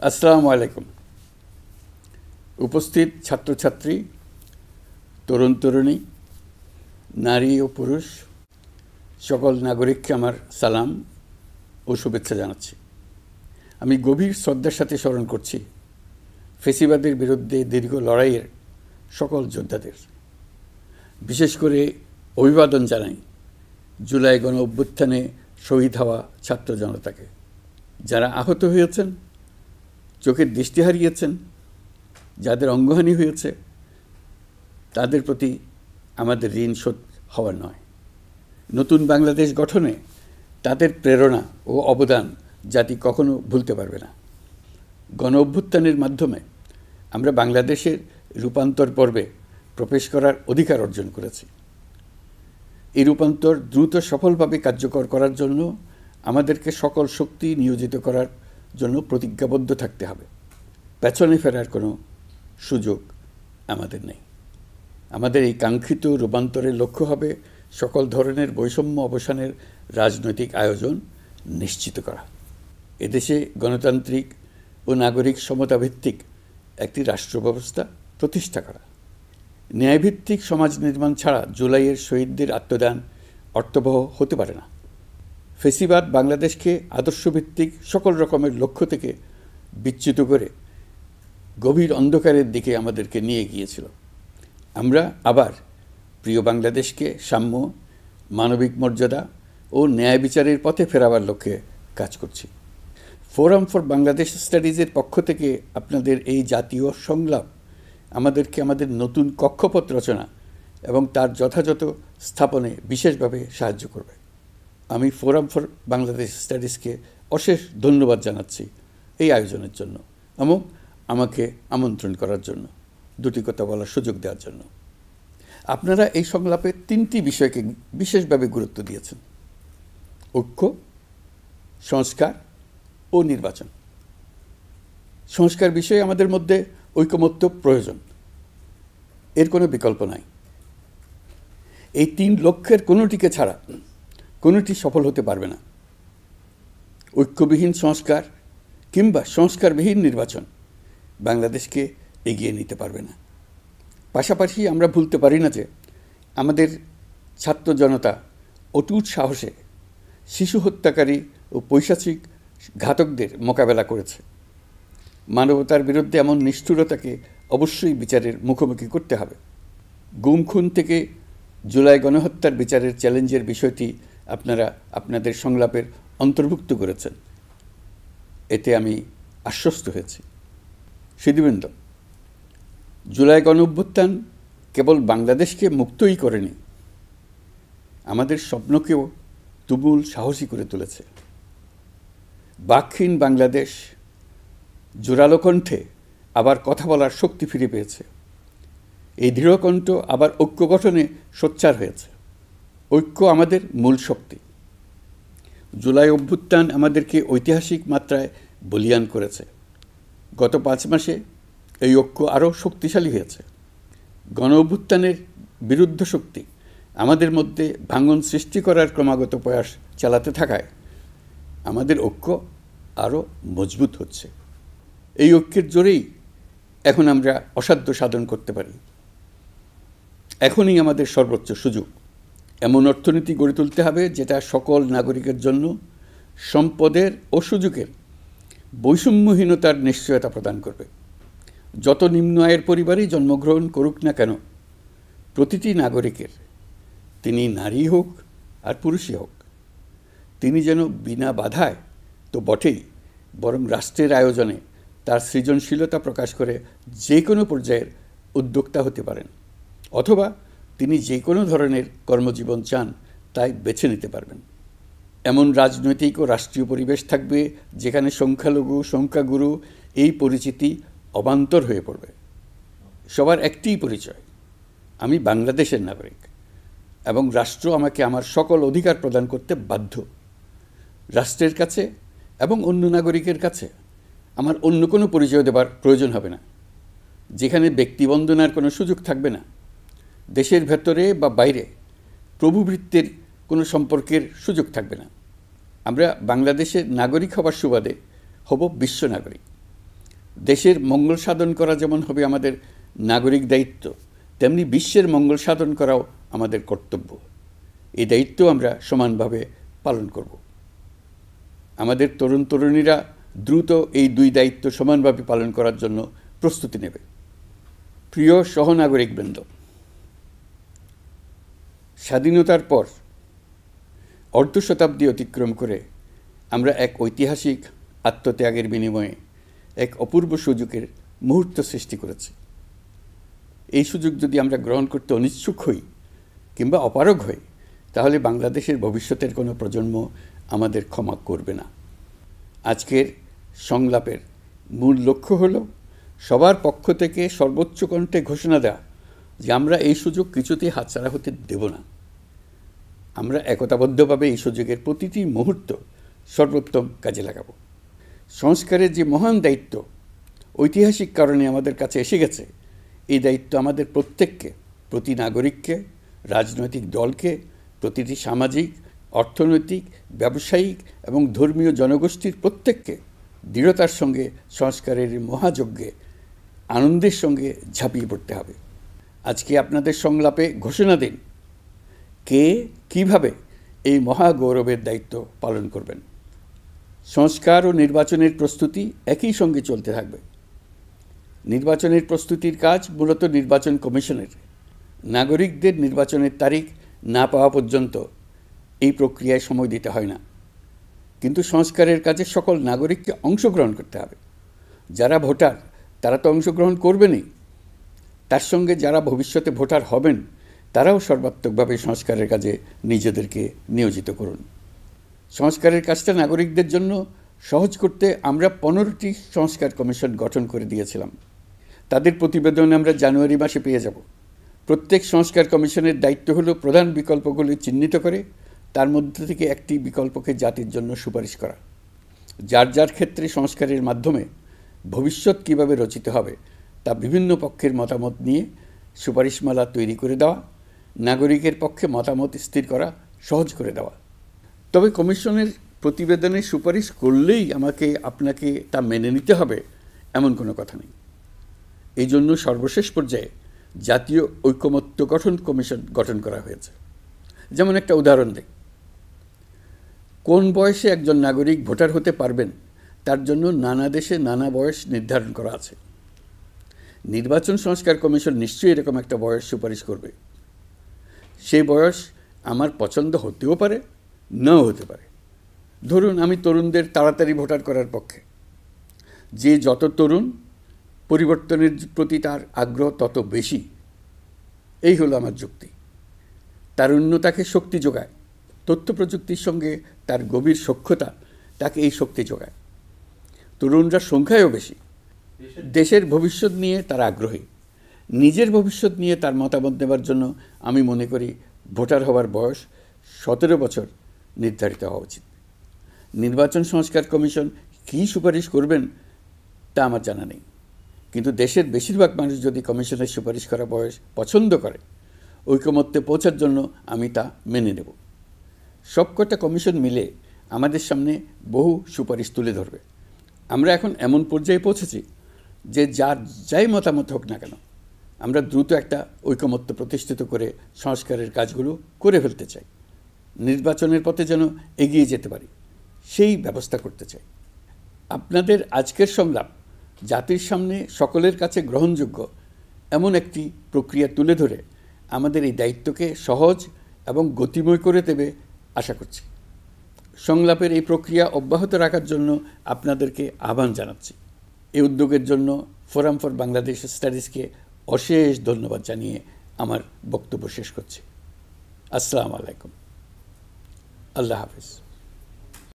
আসসালামু আলাইকুম। উপস্থিত ছাত্রছাত্রী, তরুণ তরুণী, নারী ও পুরুষ সকল নাগরিককে আমার সালাম ও শুভেচ্ছা জানাচ্ছি। আমি গভীর শ্রদ্ধার সাথে স্মরণ করছি ফ্যাসিবাদের বিরুদ্ধে দীর্ঘ লড়াইয়ের সকল যোদ্ধাদের। বিশেষ করে অভিবাদন জানাই জুলাই গণ অভ্যুত্থানে শহীদ হওয়া ছাত্র জনতাকে, যারা আহত হয়েছেন, চোখের দৃষ্টি হারিয়েছেন, যাদের অঙ্গহানি হয়েছে, তাদের প্রতি আমাদের ঋণ শোধ হওয়ার নয়। নতুন বাংলাদেশ গঠনে তাদের প্রেরণা ও অবদান জাতি কখনো ভুলতে পারবে না। গণ অভ্যুত্থানের মাধ্যমে আমরা বাংলাদেশের রূপান্তর পর্বে প্রবেশ করার অধিকার অর্জন করেছি। এই রূপান্তর দ্রুত সফলভাবে কার্যকর করার জন্য আমাদেরকে সকল শক্তি নিয়োজিত করার জন্য প্রতিজ্ঞাবদ্ধ থাকতে হবে। পেছনে ফেরার কোনো সুযোগ আমাদের নেই। আমাদের এই কাঙ্ক্ষিত রূপান্তরের লক্ষ্য হবে সকল ধরনের বৈষম্য অবসানের রাজনৈতিক আয়োজন নিশ্চিত করা, এদেশে গণতান্ত্রিক ও নাগরিক সমতাভিত্তিক একটি রাষ্ট্র ব্যবস্থা প্রতিষ্ঠা করা। ন্যায়ভিত্তিক সমাজ নির্মাণ ছাড়া জুলাইয়ের শহীদদের আত্মদান অর্থবহ হতে পারে না। ফ্যাসিবাদ বাংলাদেশকে আদর্শভিত্তিক সকল রকমের লক্ষ্য থেকে বিচ্যুত করে গভীর অন্ধকারের দিকে আমাদেরকে নিয়ে গিয়েছিল। আমরা আবার প্রিয় বাংলাদেশকে সাম্য, মানবিক মর্যাদা ও ন্যায় বিচারের পথে ফেরাবার লক্ষ্যে কাজ করছি। ফোরাম ফর বাংলাদেশ স্টাডিজের পক্ষ থেকে আপনাদের এই জাতীয় সংলাপ আমাদেরকে আমাদের নতুন কক্ষপথ রচনা এবং তার যথাযথ স্থাপনে বিশেষভাবে সাহায্য করবে। আমি ফোরাম ফর বাংলাদেশ স্টাডিজকে অশেষ ধন্যবাদ জানাচ্ছি এই আয়োজনের জন্য এবং আমাকে আমন্ত্রণ করার জন্য, দুটি কথা বলার সুযোগ দেওয়ার জন্য। আপনারা এই সংলাপে তিনটি বিষয়কে বিশেষভাবে গুরুত্ব দিয়েছেন: ঐক্য, সংস্কার ও নির্বাচন। সংস্কার বিষয়ে আমাদের মধ্যে ঐকমত্য প্রয়োজন, এর কোনো বিকল্প নাই। এই তিন লক্ষ্যের কোনোটিকে ছাড়া কোনোটি সফল হতে পারবে না। ঐক্যবিহীন সংস্কার কিংবা সংস্কারবিহীন নির্বাচন বাংলাদেশকে এগিয়ে নিতে পারবে না। পাশাপাশি আমরা ভুলতে পারি না যে আমাদের ছাত্র জনতা অটুট সাহসে শিশু হত্যাকারী ও পৈশাচিক ঘাতকদের মোকাবেলা করেছে। মানবতার বিরুদ্ধে এমন নিষ্ঠুরতাকে অবশ্যই বিচারের মুখোমুখি করতে হবে। গুম খুন থেকে জুলাই গণহত্যার বিচারের চ্যালেঞ্জের বিষয়টি আপনারা আপনাদের সংলাপের অন্তর্ভুক্ত করেছেন, এতে আমি আশ্বস্ত হয়েছি। সুধীবৃন্দ, জুলাই গণ অভ্যুত্থান কেবল বাংলাদেশকে মুক্তই করেনি, আমাদের স্বপ্নকেও তুমুল সাহসী করে তুলেছে। বাকহীন বাংলাদেশ জোরালো কণ্ঠে আবার কথা বলার শক্তি ফিরে পেয়েছে। এই দৃঢ়কণ্ঠ আবার ঐক্য গঠনে সোচ্চার হয়েছে। ঐক্য আমাদের মূল শক্তি। জুলাই অভ্যুত্থান আমাদেরকে ঐতিহাসিক মাত্রায় বলীয়ান করেছে। গত 5 মাসে এই ঐক্য আরও শক্তিশালী হয়েছে। গণ অভ্যুত্থানের বিরুদ্ধ শক্তি আমাদের মধ্যে ভাঙন সৃষ্টি করার ক্রমাগত প্রয়াস চালাতে থাকায় আমাদের ঐক্য আরও মজবুত হচ্ছে। এই ঐক্যের জোরেই এখন আমরা অসাধ্য সাধন করতে পারি। এখনই আমাদের সর্বোচ্চ সুযোগ। এমন অর্থনীতি গড়ে তুলতে হবে যেটা সকল নাগরিকের জন্য সম্পদের ও সুযোগের বৈষম্যহীনতার নিশ্চয়তা প্রদান করবে। যত নিম্ন আয়ের পরিবারই জন্মগ্রহণ করুক না কেন, প্রতিটি নাগরিকের, তিনি নারী হোক আর পুরুষই হোক, তিনি যেন বিনা বাধায় তো বটেই, বরং রাষ্ট্রের আয়োজনে তার সৃজনশীলতা প্রকাশ করে যে কোনো পর্যায়ের উদ্যোক্তা হতে পারেন, অথবা তিনি যে কোনো ধরনের কর্মজীবন চান তাই বেছে নিতে পারবেন। এমন রাজনৈতিক ও রাষ্ট্রীয় পরিবেশ থাকবে যেখানে সংখ্যালঘু সংখ্যাগুরু এই পরিচিতি অবান্তর হয়ে পড়বে। সবার একটিই পরিচয়, আমি বাংলাদেশের নাগরিক এবং রাষ্ট্র আমাকে আমার সকল অধিকার প্রদান করতে বাধ্য। রাষ্ট্রের কাছে এবং অন্য নাগরিকের কাছে আমার অন্য কোনো পরিচয় দেবার প্রয়োজন হবে না, যেখানে ব্যক্তিবন্দনার কোনো সুযোগ থাকবে না। দেশের ভেতরে বা বাইরে প্রভুভৃত্যের কোনো সম্পর্কের সুযোগ থাকবে না। আমরা বাংলাদেশের নাগরিক হবার সুবাদে হব বিশ্ব নাগরিক। দেশের মঙ্গল সাধন করা যেমন হবে আমাদের নাগরিক দায়িত্ব, তেমনি বিশ্বের মঙ্গল সাধন করাও আমাদের কর্তব্য। এই দায়িত্ব আমরা সমানভাবে পালন করব। আমাদের তরুণ তরুণীরা দ্রুত এই দুই দায়িত্ব সমানভাবে পালন করার জন্য প্রস্তুতি নেবে। প্রিয় সহনাগরিকবৃন্দ, স্বাধীনতার পর অর্ধ শতাব্দী অতিক্রম করে আমরা এক ঐতিহাসিক আত্মত্যাগের বিনিময়ে এক অপূর্ব সুযোগের মুহূর্ত সৃষ্টি করেছি। এই সুযোগ যদি আমরা গ্রহণ করতে অনিচ্ছুক হই কিংবা অপারগ হই, তাহলে বাংলাদেশের ভবিষ্যতের কোনো প্রজন্ম আমাদের ক্ষমা করবে না। আজকের সংলাপের মূল লক্ষ্য হল সবার পক্ষ থেকে সর্বোচ্চ কণ্ঠে ঘোষণা দেওয়া যে আমরা এই সুযোগ কিছুতেই হাতছাড়া হতে দেব না। আমরা একতাবদ্ধভাবে এই সুযোগের প্রতিটি মুহূর্ত সর্বোত্তম কাজে লাগাবো। সংস্কারের যে মহান দায়িত্ব ঐতিহাসিক কারণে আমাদের কাছে এসে গেছে, এই দায়িত্ব আমাদের প্রত্যেককে, প্রতি নাগরিককে, রাজনৈতিক দলকে, প্রতিটি সামাজিক, অর্থনৈতিক, ব্যবসায়িক এবং ধর্মীয় জনগোষ্ঠীর প্রত্যেককে দৃঢ়তার সঙ্গে সংস্কারের মহাযজ্ঞে আনন্দের সঙ্গে ঝাঁপিয়ে পড়তে হবে। আজকে আপনাদের সংলাপে ঘোষণা দিন কে কিভাবে এই মহাগৌরবের দায়িত্ব পালন করবেন। সংস্কার ও নির্বাচনের প্রস্তুতি একই সঙ্গে চলতে থাকবে। নির্বাচনের প্রস্তুতির কাজ মূলত নির্বাচন কমিশনের। নাগরিকদের নির্বাচনের তারিখ না পাওয়া পর্যন্ত এই প্রক্রিয়ায় সময় দিতে হয় না। কিন্তু সংস্কারের কাজে সকল নাগরিককে অংশগ্রহণ করতে হবে। যারা ভোটার তারা তো অংশগ্রহণ করবেনই, তার সঙ্গে যারা ভবিষ্যতে ভোটার হবেন তারাও সর্বাত্মকভাবে সংস্কারের কাজে নিজেদেরকে নিয়োজিত করুন। সংস্কারের কাজটা নাগরিকদের জন্য সহজ করতে আমরা 15টি সংস্কার কমিশন গঠন করে দিয়েছিলাম। তাদের প্রতিবেদন আমরা জানুয়ারি মাসে পেয়ে যাব। প্রত্যেক সংস্কার কমিশনের দায়িত্ব হলো প্রধান বিকল্পগুলি চিহ্নিত করে তার মধ্যে থেকে একটি বিকল্পকে জাতির জন্য সুপারিশ করা। যার যার ক্ষেত্রে সংস্কারের মাধ্যমে ভবিষ্যৎ কীভাবে রচিত হবে তা বিভিন্ন পক্ষের মতামত নিয়ে সুপারিশমালা তৈরি করে দেওয়া, নাগরিকের পক্ষে মতামত স্থির করা সহজ করে দেওয়া। তবে কমিশনের প্রতিবেদনে সুপারিশ করলেই আপনাকে তা মেনে নিতে হবে এমন কোনো কথা নেই। এই জন্য সর্বশেষ পর্যায়ে জাতীয় ঐকমত্য গঠন কমিশন গঠন করা হয়েছে। যেমন একটা উদাহরণ দিই, কোন বয়সে একজন নাগরিক ভোটার হতে পারবেন তার জন্য নানা দেশে নানা বয়স নির্ধারণ করা আছে। নির্বাচন সংস্কার কমিশন নিশ্চয়ই এরকম একটা বয়স সুপারিশ করবে। সেই বয়স আমার পছন্দ হতেও পারে, নাও হতে পারে। ধরুন আমি তরুণদের তাড়াতাড়ি ভোটার করার পক্ষে। যে যত তরুণ, পরিবর্তনের প্রতি তার আগ্রহ তত বেশি, এই হলো আমার যুক্তি। তারুণ্য তাকে শক্তি যোগায়, তথ্য প্রযুক্তির সঙ্গে তার গভীর সখ্যতা তাকে এই শক্তি যোগায়। তরুণরা সংখ্যায়ও বেশি, দেশের ভবিষ্যৎ নিয়ে তার আগ্রহী। নিজের ভবিষ্যৎ নিয়ে তার মতামত দেওয়ার জন্য আমি মনে করি ভোটার হওয়ার বয়স 17 বছর নির্ধারিত হওয়া উচিত। নির্বাচন সংস্কার কমিশন কী সুপারিশ করবেন তা আমার জানা নেই, কিন্তু দেশের বেশিরভাগ মানুষ যদি কমিশনের সুপারিশ করা বয়স পছন্দ করে, ঐকমত্যে পৌঁছার জন্য আমি তা মেনে নেব। সবকটা কমিশন মিলে আমাদের সামনে বহু সুপারিশ তুলে ধরবে। আমরা এখন এমন পর্যায়ে পৌঁছেছি যে যাই মতামত হোক না কেন, আমরা দ্রুত একটা ঐকমত্য প্রতিষ্ঠিত করে সংস্কারের কাজগুলো করে ফেলতে চাই। নির্বাচনের পথে যেন এগিয়ে যেতে পারি, সেই ব্যবস্থা করতে চাই। আপনাদের আজকের সংলাপ জাতির সামনে সকলের কাছে গ্রহণযোগ্য এমন একটি প্রক্রিয়া তুলে ধরে আমাদের এই দায়িত্বকে সহজ এবং গতিময় করে দেবে আশা করছি। সংলাপের এই প্রক্রিয়া অব্যাহত রাখার জন্য আপনাদেরকে আহ্বান জানাচ্ছি। এই উদ্যোগের জন্য ফোরাম ফর বাংলাদেশ স্টাডিজকে অশেষ ধন্যবাদ জানিয়ে আমার বক্তব্য শেষ করছি। আসসালামু আলাইকুম। আল্লাহ হাফিজ।